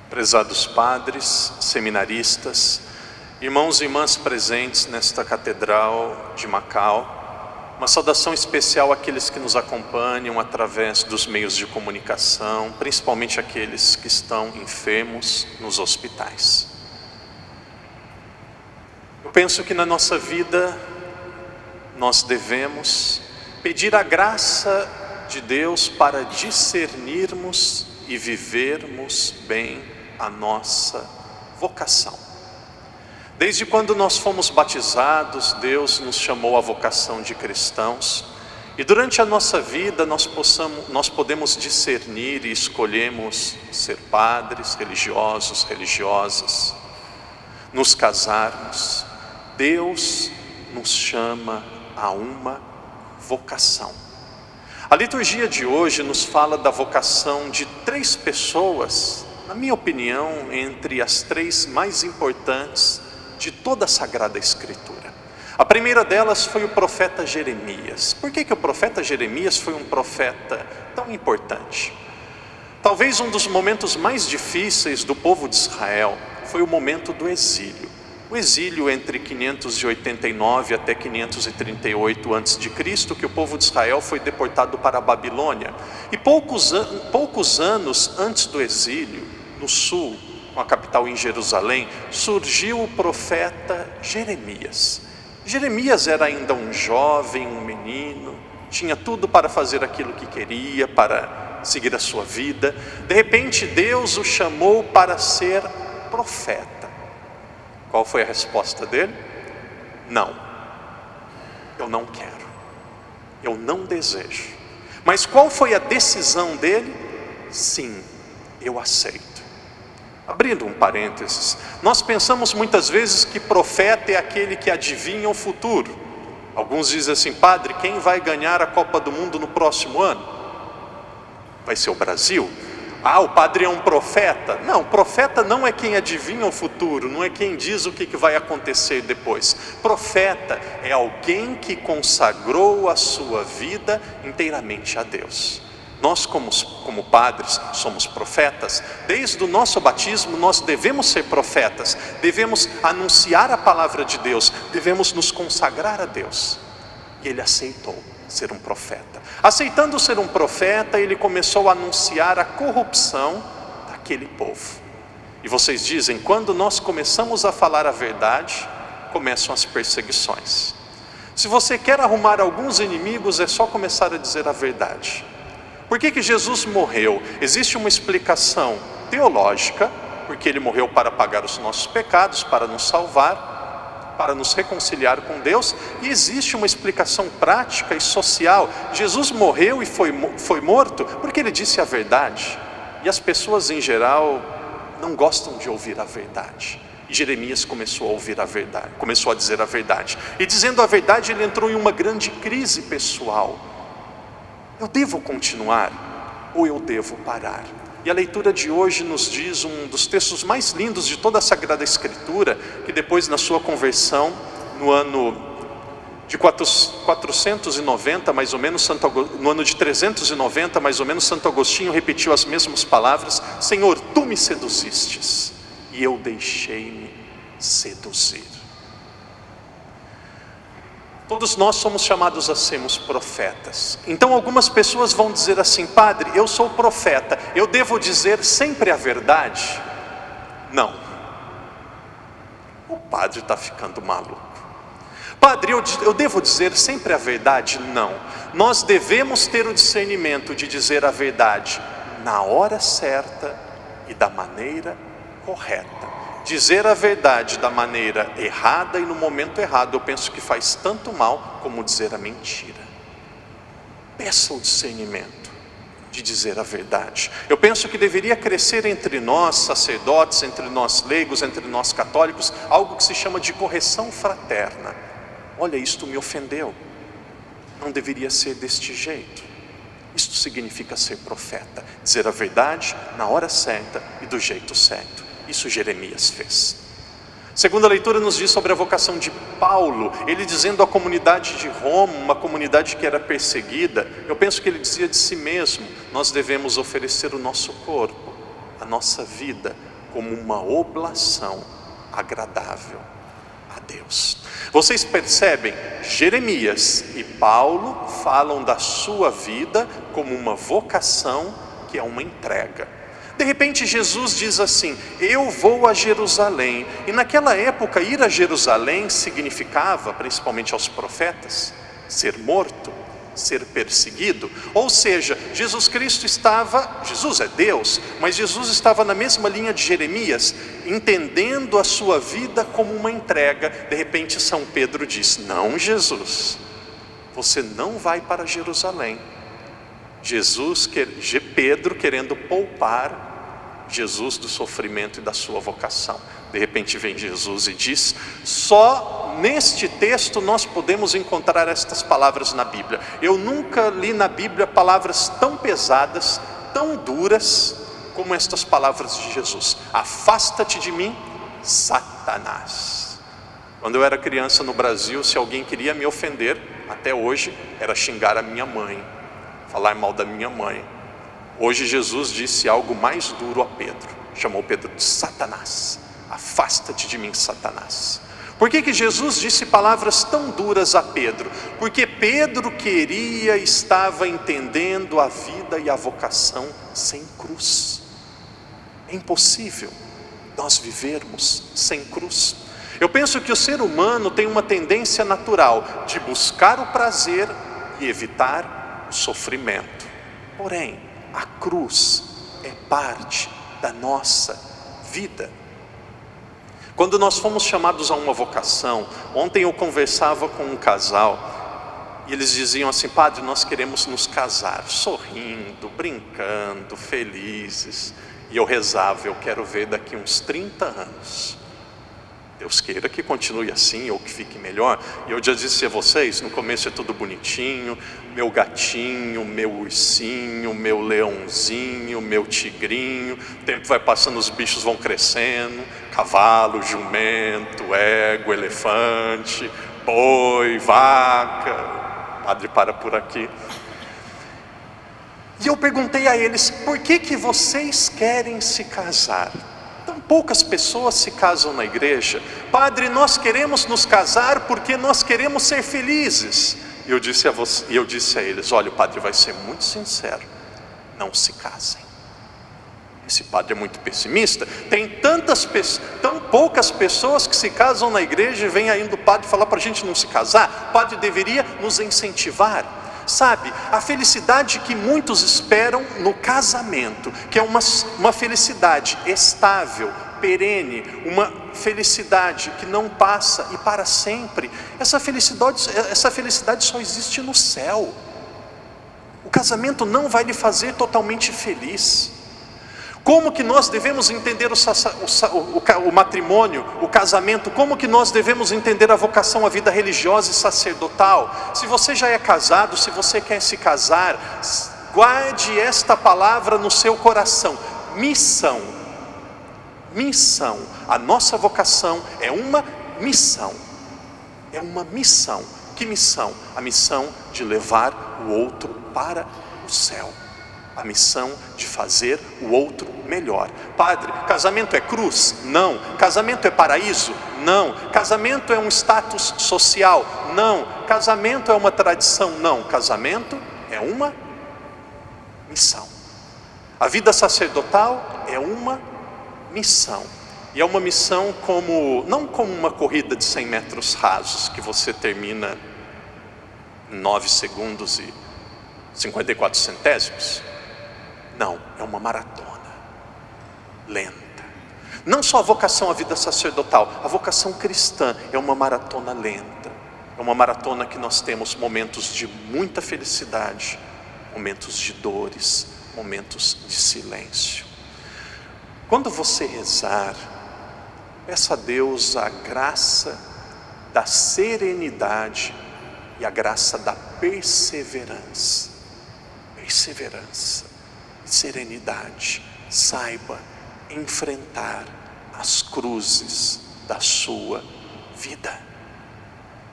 Prezados padres, seminaristas, irmãos e irmãs presentes nesta catedral de Macau, uma saudação especial àqueles que nos acompanham através dos meios de comunicação, principalmente aqueles que estão enfermos nos hospitais. Eu penso que na nossa vida nós devemos pedir a graça de Deus para discernirmos e vivermos bem a nossa vocação. Desde quando nós fomos batizados, Deus nos chamou à vocação de cristãos, e durante a nossa vida nós podemos discernir e escolhemos ser padres, religiosos, religiosas, nos casarmos. Deus nos chama a uma vocação. A liturgia de hoje nos fala da vocação de 3 pessoas, na minha opinião, entre as 3 mais importantes de toda a Sagrada Escritura. A primeira delas foi o profeta Jeremias. Por que o profeta Jeremias foi um profeta tão importante? Talvez um dos momentos mais difíceis do povo de Israel foi o momento do exílio. O exílio entre 589 até 538 a.C., que o povo de Israel foi deportado para a Babilônia. E poucos anos antes do exílio, no sul, com a capital em Jerusalém, surgiu o profeta Jeremias. Jeremias era ainda um jovem, um menino, tinha tudo para fazer aquilo que queria, para seguir a sua vida. De repente Deus o chamou para ser profeta. Qual foi a resposta dele? Não, eu não quero, eu não desejo. Mas qual foi a decisão dele? Sim, eu aceito. Abrindo um parênteses, nós pensamos muitas vezes que profeta é aquele que adivinha o futuro. Alguns dizem assim: padre, quem vai ganhar a Copa do Mundo no próximo ano? Vai ser o Brasil? Ah, o padre é um profeta. Não, profeta não é quem adivinha o futuro, não é quem diz o que vai acontecer depois. Profeta é alguém que consagrou a sua vida inteiramente a Deus. Nós como padres somos profetas. Desde o nosso batismo nós devemos ser profetas, devemos anunciar a palavra de Deus, devemos nos consagrar a Deus. E ele aceitou ser um profeta. Aceitando ser um profeta, ele começou a anunciar a corrupção daquele povo. E vocês dizem, quando nós começamos a falar a verdade, começam as perseguições. Se você quer arrumar alguns inimigos, é só começar a dizer a verdade. Por que Jesus morreu? Existe uma explicação teológica, porque ele morreu para pagar os nossos pecados, para nos salvar, para nos reconciliar com Deus. E existe uma explicação prática e social. Jesus morreu e foi morto porque ele disse a verdade. E as pessoas em geral não gostam de ouvir a verdade. E Jeremias começou a ouvir a verdade, começou a dizer a verdade. E dizendo a verdade, ele entrou em uma grande crise pessoal. Eu devo continuar ou eu devo parar? E a leitura de hoje nos diz um dos textos mais lindos de toda a Sagrada Escritura, que depois na sua conversão, no ano de 490 mais ou menos, no ano de 390 mais ou menos, Santo Agostinho repetiu as mesmas palavras: Senhor, tu me seduzistes e eu deixei-me seduzir. Todos nós somos chamados a sermos profetas. Então algumas pessoas vão dizer assim: padre, eu sou profeta, eu devo dizer sempre a verdade? Não. O padre está ficando maluco. Padre, eu devo dizer sempre a verdade? Não. Nós devemos ter o discernimento de dizer a verdade na hora certa e da maneira correta. Dizer a verdade da maneira errada e no momento errado, eu penso que faz tanto mal como dizer a mentira. Peça o discernimento de dizer a verdade. Eu penso que deveria crescer entre nós sacerdotes, entre nós leigos, entre nós católicos, algo que se chama de correção fraterna. Olha, isto me ofendeu, não deveria ser deste jeito. Isto significa ser profeta, dizer a verdade na hora certa e do jeito certo. Isso Jeremias fez. Segunda leitura nos diz sobre a vocação de Paulo, ele dizendo à comunidade de Roma, uma comunidade que era perseguida. Eu penso que ele dizia de si mesmo: nós devemos oferecer o nosso corpo, a nossa vida, como uma oblação agradável a Deus. Vocês percebem? Jeremias e Paulo falam da sua vida como uma vocação que é uma entrega. De repente Jesus diz assim: eu vou a Jerusalém. E naquela época ir a Jerusalém significava, principalmente aos profetas, ser morto, ser perseguido. Ou seja, Jesus é Deus, mas Jesus estava na mesma linha de Jeremias, entendendo a sua vida como uma entrega. De repente São Pedro diz: não, Jesus, você não vai para Jerusalém. Pedro querendo poupar Jesus do sofrimento e da sua vocação. De repente vem Jesus e diz: só neste texto nós podemos encontrar estas palavras na Bíblia. Eu nunca li na Bíblia palavras tão pesadas, tão duras como estas palavras de Jesus: afasta-te de mim, Satanás. Quando eu era criança no Brasil, se alguém queria me ofender, até hoje, era xingar a minha mãe, falar mal da minha mãe. Hoje Jesus disse algo mais duro a Pedro, chamou Pedro de Satanás. Afasta-te de mim, Satanás. Por que Jesus disse palavras tão duras a Pedro? Porque Pedro estava entendendo a vida e a vocação sem cruz. É impossível nós vivermos sem cruz. Eu penso que o ser humano tem uma tendência natural de buscar o prazer e evitar o sofrimento. Porém, a cruz é parte da nossa vida. Quando nós fomos chamados a uma vocação, ontem eu conversava com um casal, e eles diziam assim: padre, nós queremos nos casar, sorrindo, brincando, felizes. E eu rezava: eu quero ver daqui uns 30 anos. Deus queira que continue assim, ou que fique melhor. E eu já disse a vocês, no começo é tudo bonitinho, meu gatinho, meu ursinho, meu leãozinho, meu tigrinho. O tempo vai passando, os bichos vão crescendo: cavalo, jumento, égua, elefante, boi, vaca. Padre, para por aqui. E eu perguntei a eles: por que vocês querem se casar? Tão poucas pessoas se casam na igreja. Padre, nós queremos nos casar porque nós queremos ser felizes. E eu disse a eles: olha, o padre vai ser muito sincero, não se casem. Esse padre é muito pessimista. Tem tão poucas pessoas que se casam na igreja, e vem ainda o padre falar para a gente não se casar. O padre deveria nos incentivar. Sabe, a felicidade que muitos esperam no casamento, que é uma felicidade estável, perene, uma felicidade que não passa e para sempre. Essa felicidade só existe no céu. O casamento não vai lhe fazer totalmente feliz. Como que nós devemos entender o matrimônio, o casamento? Como que nós devemos entender a vocação, a vida religiosa e sacerdotal? Se você já é casado, se você quer se casar, guarde esta palavra no seu coração: missão. Missão. A nossa vocação é uma missão. É uma missão. Que missão? A missão de levar o outro para o céu. A missão de fazer o outro melhor. Padre, casamento é cruz? Não. Casamento é paraíso? Não. Casamento é um status social? Não. Casamento é uma tradição? Não. Casamento é uma missão. A vida sacerdotal é uma missão. E é uma missão não como uma corrida de 100 metros rasos, que você termina em 9 segundos e 54 centésimos. Não, é uma maratona lenta. Não só a vocação à vida sacerdotal, a vocação cristã é uma maratona lenta. É uma maratona que nós temos momentos de muita felicidade, momentos de dores, momentos de silêncio. Quando você rezar, peça a Deus a graça da serenidade e a graça da perseverança. Perseverança. Serenidade. Saiba enfrentar as cruzes da sua vida.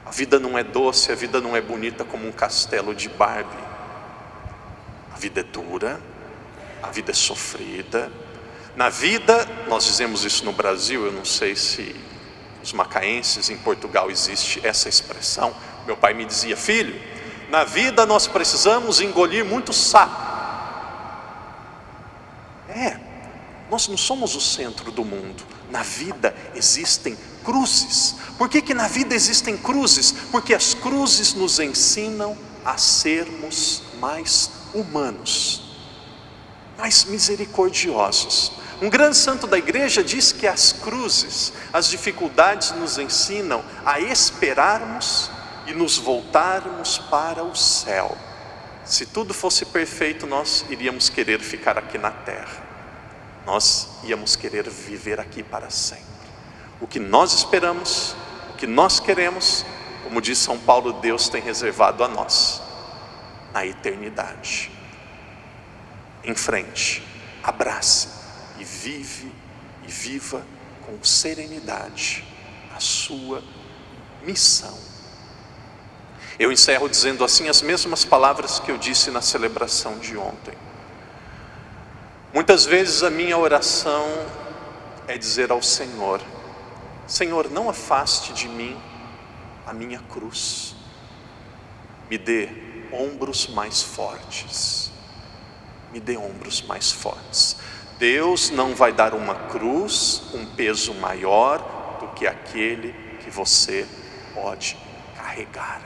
A vida não é doce, a vida não é bonita como um castelo de Barbie. A vida é dura, a vida é sofrida. Na vida, nós dizemos isso no Brasil, eu não sei se os macaenses, em Portugal existe essa expressão. Meu pai me dizia: filho, na vida nós precisamos engolir muito sapo. Nós não somos o centro do mundo. Na vida existem cruzes. Por que na vida existem cruzes? Porque as cruzes nos ensinam a sermos mais humanos, mais misericordiosos. Um grande santo da igreja diz que as cruzes, as dificuldades nos ensinam a esperarmos e nos voltarmos para o céu. Se tudo fosse perfeito, nós iríamos querer ficar aqui na terra. Nós íamos querer viver aqui para sempre. O que nós esperamos, o que nós queremos, como diz São Paulo, Deus tem reservado a nós na eternidade. Em frente, abrace e viva com serenidade a sua missão. Eu encerro dizendo assim as mesmas palavras que eu disse na celebração de ontem. Muitas vezes a minha oração é dizer ao Senhor: Senhor, não afaste de mim a minha cruz. Me dê ombros mais fortes. Me dê ombros mais fortes. Deus não vai dar uma cruz, um peso maior do que aquele que você pode carregar.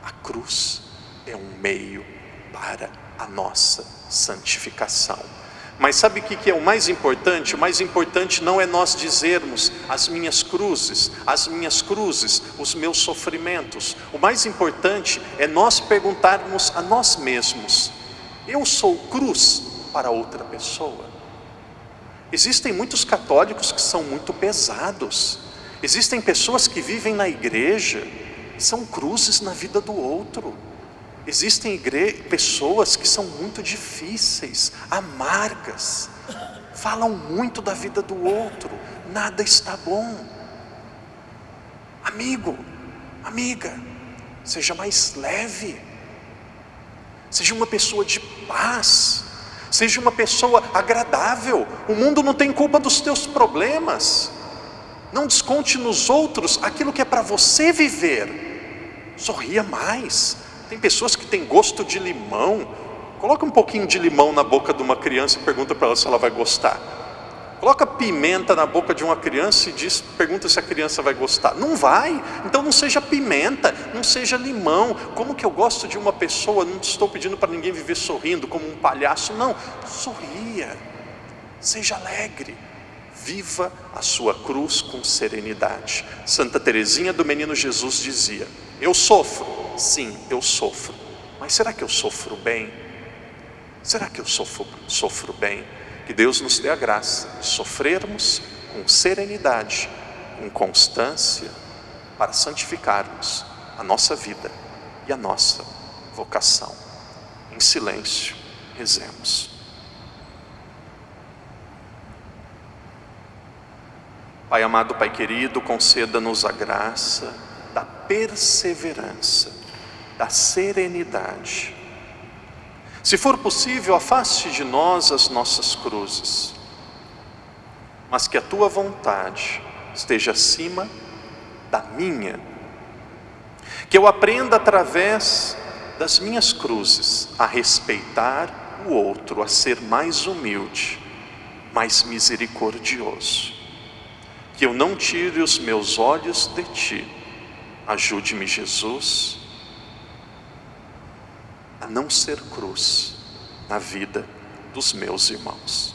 A cruz é um meio para a nossa santificação. Mas sabe o que é o mais importante? O mais importante não é nós dizermos as minhas cruzes, os meus sofrimentos. O mais importante é nós perguntarmos a nós mesmos: eu sou cruz para outra pessoa? Existem muitos católicos que são muito pesados. Existem pessoas que vivem na igreja, são cruzes na vida do outro. Existem pessoas que são muito difíceis, amargas, falam muito da vida do outro, nada está bom. Amigo, amiga, seja mais leve, seja uma pessoa de paz, seja uma pessoa agradável. O mundo não tem culpa dos teus problemas. Não desconte nos outros aquilo que é para você viver. Sorria mais. Tem pessoas que têm gosto de limão. Coloca um pouquinho de limão na boca de uma criança e pergunta para ela se ela vai gostar. Coloca pimenta na boca de uma criança e pergunta se a criança vai gostar. Não vai. Então não seja pimenta, não seja limão. Como que eu gosto de uma pessoa? Não estou pedindo para ninguém viver sorrindo como um palhaço. Não, sorria. Seja alegre. Viva a sua cruz com serenidade. Santa Teresinha do Menino Jesus dizia: eu sofro, sim, eu sofro, mas será que eu sofro bem? Será que eu sofro bem? Que Deus nos dê a graça de sofrermos com serenidade, com constância, para santificarmos a nossa vida e a nossa vocação. Em silêncio, rezemos. Pai amado, Pai querido, conceda-nos a graça da perseverança, da serenidade. Se for possível, afaste de nós as nossas cruzes, mas que a Tua vontade esteja acima da minha. Que eu aprenda através das minhas cruzes a respeitar o outro, a ser mais humilde, mais misericordioso. Que eu não tire os meus olhos de Ti. Ajude-me, Jesus, a não ser cruz na vida dos meus irmãos.